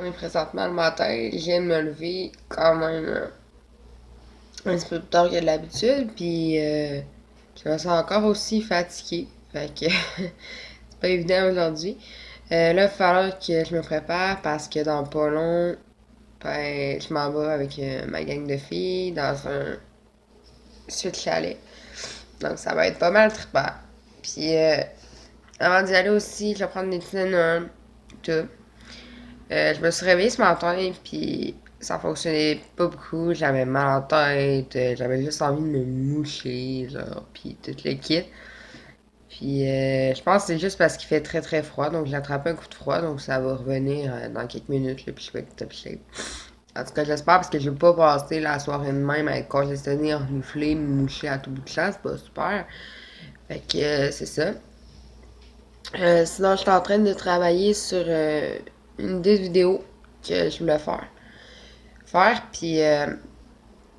On est présentement le matin. Je viens de me lever quand même un petit peu plus tard que d'habitude. Puis je me sens encore aussi fatiguée. Fait que c'est pas évident aujourd'hui. Là, il va falloir que je me prépare parce que dans pas long, ben, je m'en vais avec ma gang de filles dans un suite chalet. Donc ça va être pas mal trippant. Puis avant d'y aller aussi, je vais prendre des petits tout. Je me suis réveillée ce matin, puis ça fonctionnait pas beaucoup. J'avais mal en tête, j'avais juste envie de me moucher, genre, puis tout le kit. Puis je pense que c'est juste parce qu'il fait très très froid, donc j'ai attrapé un coup de froid, donc ça va revenir dans quelques minutes, là, puis je vais être top shape. En tout cas, j'espère parce que je veux pas passer la soirée de même avec congestionné, reniflé, me moucher à tout bout de champ, c'est pas super. Fait que c'est ça. Sinon, je suis en train de travailler sur une idée de vidéo que je voulais puis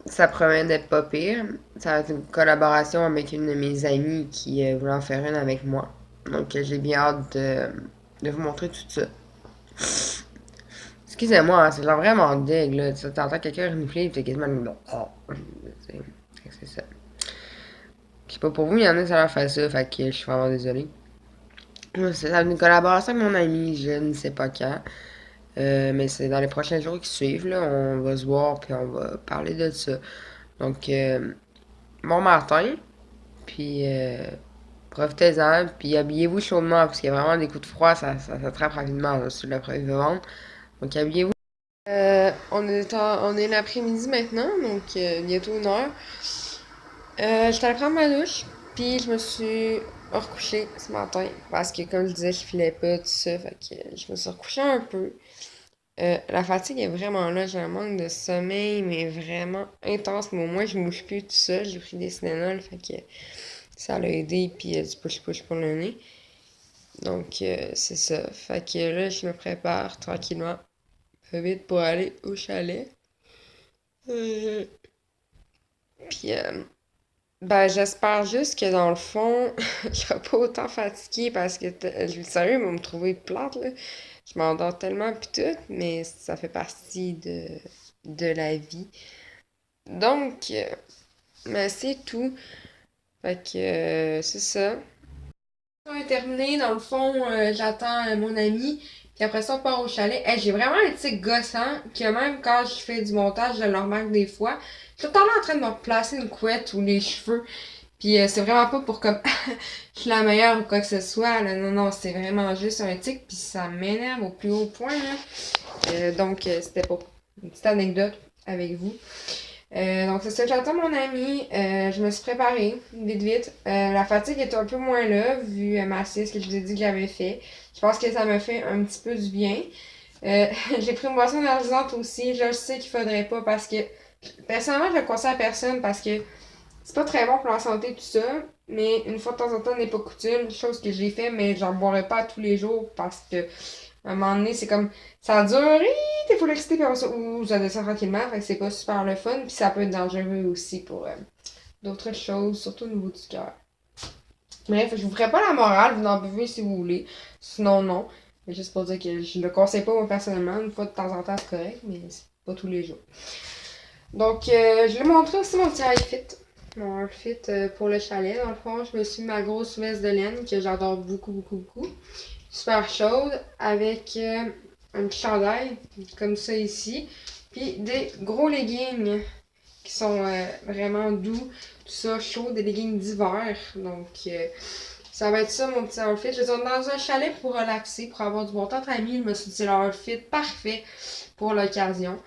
ça promet d'être pas pire. Ça va être une collaboration avec une de mes amies qui voulait en faire une avec moi. Donc j'ai bien hâte de vous montrer tout ça. Excusez-moi, hein, c'est genre vraiment deg, là. Tu entends quelqu'un renifler, t'es quasiment bon. Oh. C'est ça. Je sais pas pour vous, il y en a qui ça leur fait ça, fait que je suis vraiment désolée. Ça va être une collaboration avec mon ami, je ne sais pas quand. Mais c'est dans les prochains jours qui suivent, là. On va se voir, puis on va parler de ça. Donc, bon matin, puis profitez-en, puis habillez-vous chaudement, parce qu'il y a vraiment des coups de froid, ça s'attrape rapidement là, sur le 1er novembre. Donc, habillez-vous. On est l'après-midi maintenant, donc bientôt 1 heure. J'étais allée prendre ma douche, puis je me suis recouchée ce matin, parce que comme je disais, je filais pas, tout ça, fait que je me suis recouchée un peu. La fatigue est vraiment là, j'ai un manque de sommeil, mais vraiment intense. Mais au moins, je bouge plus tout ça. J'ai pris des Tylenol, fait que ça l'a aidé, puis du push-push pour le nez. Donc, c'est ça. Fait que là, je me prépare tranquillement, vite pour aller au chalet. Euh, puis, ben, j'espère juste que dans le fond, je serai pas autant fatiguée parce que, je le sérieux, ils vont me trouver plate, là. Je m'endors tellement pis tout, mais ça fait partie de la vie. Donc, ben, c'est tout. Fait que, c'est ça. On est terminé, dans le fond, j'attends mon ami, puis après ça, on part au chalet. Hey, j'ai vraiment un tic gossant, que même quand je fais du montage, je le remarque des fois. Je suis tout le temps là en train de me replacer une couette ou les cheveux. Puis c'est vraiment pas pour comme je suis la meilleure ou quoi que ce soit. Là. Non, non, c'est vraiment juste un tic, puis ça m'énerve au plus haut point. Là. Donc, c'était pour une petite anecdote avec vous. Donc, c'est ça, j'attends mon ami. Je me suis préparée, vite, vite. La fatigue est un peu moins là, vu ma sieste que je vous ai dit que j'avais fait. Je pense que ça me fait un petit peu du bien. J'ai pris une boisson énergisante aussi. Je sais qu'il faudrait pas parce que, personnellement, je le conseille à personne parce que c'est pas très bon pour la santé, tout ça. Mais une fois de temps en temps n'est pas coutume. Chose que j'ai fait, mais j'en boirai pas tous les jours parce que à un moment donné, c'est comme ça dure, t'es full excité, puis après ça, ouh, ça descend tranquillement, fait que c'est pas super le fun, puis ça peut être dangereux aussi pour d'autres choses, surtout au niveau du cœur. Bref, je vous ferai pas la morale, vous en buvez si vous voulez, sinon non. Mais juste pour dire que je le conseille pas moi personnellement, une fois de temps en temps c'est correct, mais c'est pas tous les jours. Donc, je vais montrer aussi mon petit outfit. Mon outfit pour le chalet. Dans le fond, je me suis mis ma grosse veste de laine que j'adore beaucoup, beaucoup, beaucoup. Super chaude avec un petit chandail comme ça ici. Puis des gros leggings qui sont vraiment doux. Tout ça chaud, des leggings d'hiver. Donc, ça va être ça mon petit outfit. Je vais dire, dans un chalet pour relaxer, pour avoir du bon temps entre amis. Je me suis dit, c'est l'outfit parfait pour l'occasion.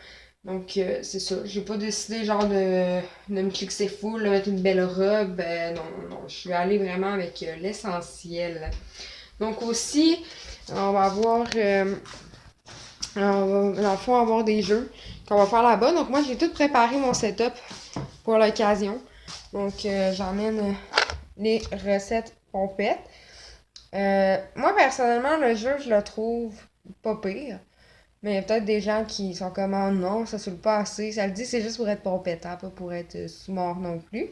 Donc, c'est ça. J'ai pas décidé, genre, de me clixer full, de mettre une belle robe. Non, non, non. Je suis allée vraiment avec l'essentiel. Donc, aussi, on va avoir, dans le fond, avoir des jeux qu'on va faire là-bas. Donc, moi, j'ai tout préparé mon setup pour l'occasion. Donc, j'emmène les recettes pompettes. Moi, personnellement, le jeu, je le trouve pas pire. Mais il y a peut-être des gens qui sont comme oh, non, ça saoule pas assez. Ça le dit, c'est juste pour être pompette, hein, pas pour être sous-mort non plus.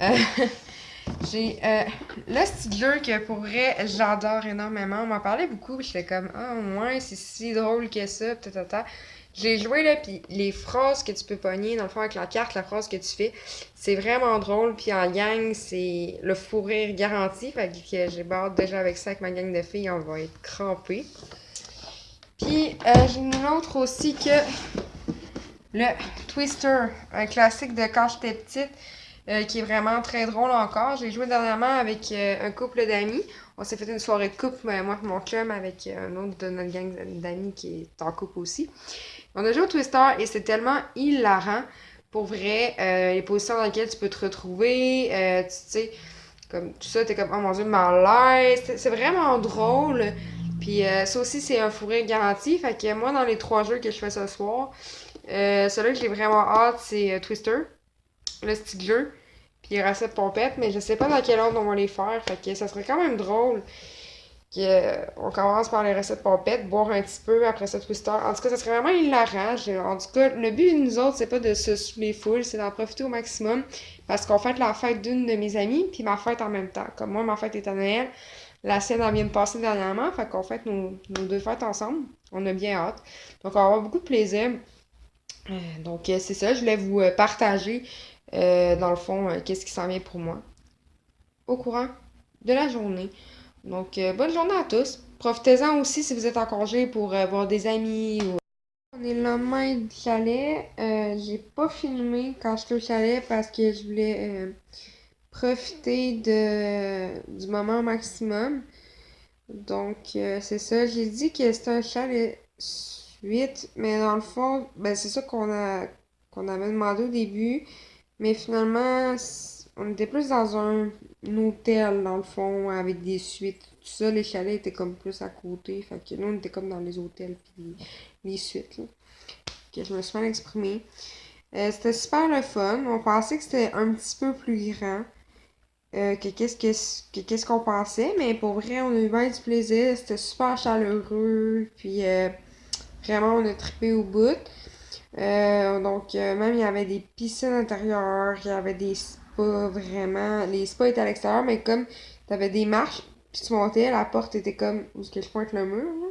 Euh, J'ai le Stigler que pour vrai, j'adore énormément. On m'en parlait beaucoup, j'étais comme, ah, ouais, c'est si drôle que ça, peut-être. J'ai joué là, puis les phrases que tu peux pogner, dans le fond, avec la carte, la phrase que tu fais, c'est vraiment drôle, puis en gang, c'est le fou rire garanti. Fait que j'ai hâte déjà avec ça, avec ma gang de filles, on va être crampés. Puis j'ai une autre aussi que le Twister, un classique de quand j'étais petite, qui est vraiment très drôle encore. J'ai joué dernièrement avec un couple d'amis. On s'est fait une soirée de couple, moi et mon chum, avec un autre de notre gang d'amis qui est en couple aussi. On a joué au Twister et c'est tellement hilarant. Pour vrai, les positions dans lesquelles tu peux te retrouver, tu sais, comme tout ça, t'es comme, oh mon dieu, malaise. C'est vraiment drôle. Puis ça aussi, c'est un fourré garanti. Fait que moi, dans les 3 jeux que je fais ce soir, celui que j'ai vraiment hâte, c'est Twister, le petit jeu, puis recette pompette, mais je sais pas dans quel ordre on va les faire. Fait que ça serait quand même drôle qu'on commence par les recettes pompettes, boire un petit peu, après ça Twister. En tout cas, ça serait vraiment hilarant. En tout cas, le but de nous autres, c'est pas de se saouler full, c'est d'en profiter au maximum. Parce qu'on fête la fête d'une de mes amies, puis ma fête en même temps. Comme moi, ma fête est à Noël. La sienne, elle vient de passer dernièrement, fait qu'on fête nos 2 fêtes ensemble. On a bien hâte. Donc, on va avoir beaucoup de plaisir. Donc, c'est ça, je voulais vous partager, dans le fond, qu'est-ce qui s'en vient pour moi au courant de la journée. Donc, bonne journée à tous. Profitez-en aussi si vous êtes en congé pour voir des amis. On est le lendemain du chalet. J'ai pas filmé quand j'étais au chalet parce que je voulais profiter du moment au maximum. Donc, c'est ça. J'ai dit que c'était un chalet suite, mais dans le fond, ben, c'est ça qu'on avait demandé au début. Mais finalement, on était plus dans un hôtel, dans le fond, avec des suites. Tout ça, les chalets étaient comme plus à côté. Fait que nous, on était comme dans les hôtels puis les suites, là. Que je me suis mal exprimée. C'était super le fun. On pensait que c'était un petit peu plus grand qu'est-ce qu'on pensait, mais pour vrai, on a eu bien du plaisir. C'était super chaleureux. Puis vraiment, on a trippé au bout. Donc, même il y avait des piscines intérieures, il y avait des spas vraiment. Les spas étaient à l'extérieur, mais comme t'avais des marches, puis tu montais, la porte était comme où est-ce que je pointe le mur, là.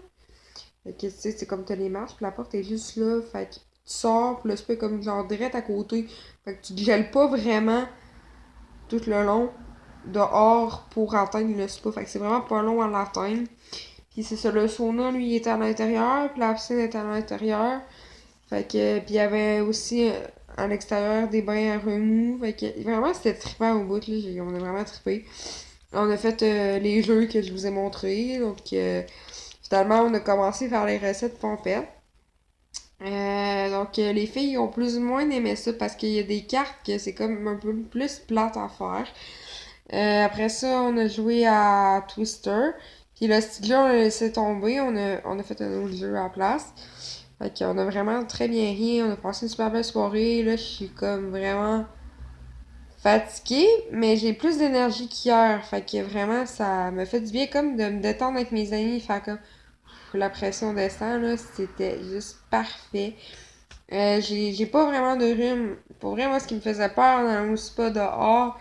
Fait que tu sais, c'est comme t'as les marches, puis la porte est juste là. Fait que tu sors, puis le spa est comme genre direct à côté. Fait que tu te gèles pas vraiment tout le long dehors pour atteindre le spa. Fait que c'est vraiment pas long à l'atteindre. Puis c'est ça, le sauna, lui, il était à l'intérieur, puis la piscine était à l'intérieur. Fait que, puis il y avait aussi à l'extérieur des bains à remous. Fait que vraiment, c'était trippant au bout, là. On a vraiment trippé. On a fait les jeux que je vous ai montrés. Donc, finalement, on a commencé à faire les recettes pompettes. Donc, les filles ont plus ou moins aimé ça parce qu'il y a des cartes que c'est comme un peu plus plate à faire. Après ça, on a joué à Twister. Puis le style on l'a laissé tomber. On a fait un autre jeu à la place. Fait qu'on a vraiment très bien ri. On a passé une super belle soirée. Là, je suis comme vraiment fatiguée, mais j'ai plus d'énergie qu'hier. Fait que vraiment, ça me fait du bien comme de me détendre avec mes amis. Faire comme la pression descend, là. C'était juste parfait. J'ai pas vraiment de rhume. Pour vrai, moi, ce qui me faisait peur dans le spa dehors,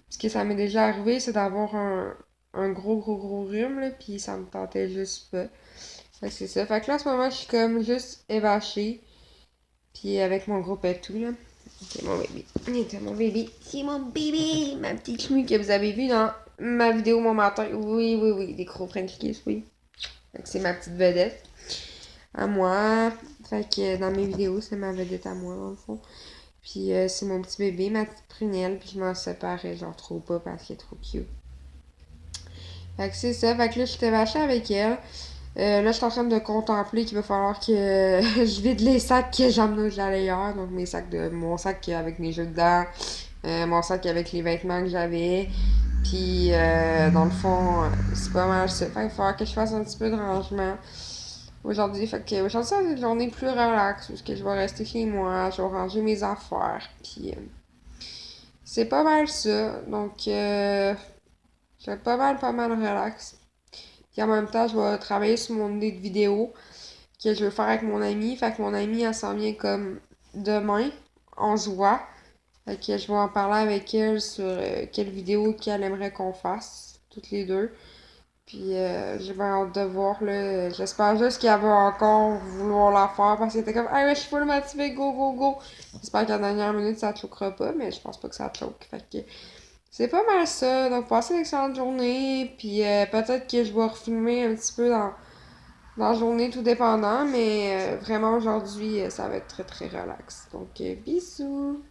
parce que ça m'est déjà arrivé, c'est d'avoir un gros rhume, là, puis ça me tentait juste pas. Fait que c'est ça. Fait que là, en ce moment, je suis comme juste évachée, puis avec mon gros pétou, là. C'est mon bébé. C'est mon bébé. C'est mon bébé! Ma petite chmue que vous avez vue dans ma vidéo mon matin. Oui. Des gros French kiss, oui. Fait que c'est ma petite vedette à moi. Fait que dans mes vidéos, c'est ma vedette à moi, dans le fond. Puis c'est mon petit bébé, ma petite prunelle, puis je m'en séparais genre trop pas parce qu'elle est trop cute. Fait que c'est ça, fait que là j'étais vachée avec elle. Là je suis en train de contempler qu'il va falloir que je vide les sacs que j'ai amenés au chalet hier. Donc mon sac avec mes jeux dedans, mon sac avec les vêtements que j'avais. Puis dans le fond, c'est pas mal ça. Fait qu'il va falloir que je fasse un petit peu de rangement aujourd'hui. Fait que aujourd'hui c'est une journée plus relax parce que je vais rester chez moi, je vais ranger mes affaires. Puis c'est pas mal ça. Donc je vais être pas mal relax. Puis en même temps, je vais travailler sur mon idée de vidéo que je veux faire avec mon ami. Fait que mon ami, elle s'en vient comme demain. On se voit. Fait que je vais en parler avec elle sur quelle vidéo qu'elle aimerait qu'on fasse, toutes les deux. Puis j'ai bien hâte de voir, là. J'espère juste qu'elle va encore vouloir la faire parce qu'elle était comme, ah ouais, je suis full motivée, go, go, go. J'espère qu'à la dernière minute, ça te choquera pas, mais je pense pas que ça te choque. Fait que c'est pas mal ça. Donc, passez une excellente journée. Puis peut-être que je vais refilmer un petit peu dans la journée, tout dépendant. Mais vraiment, aujourd'hui, ça va être très, très relax. Donc, bisous!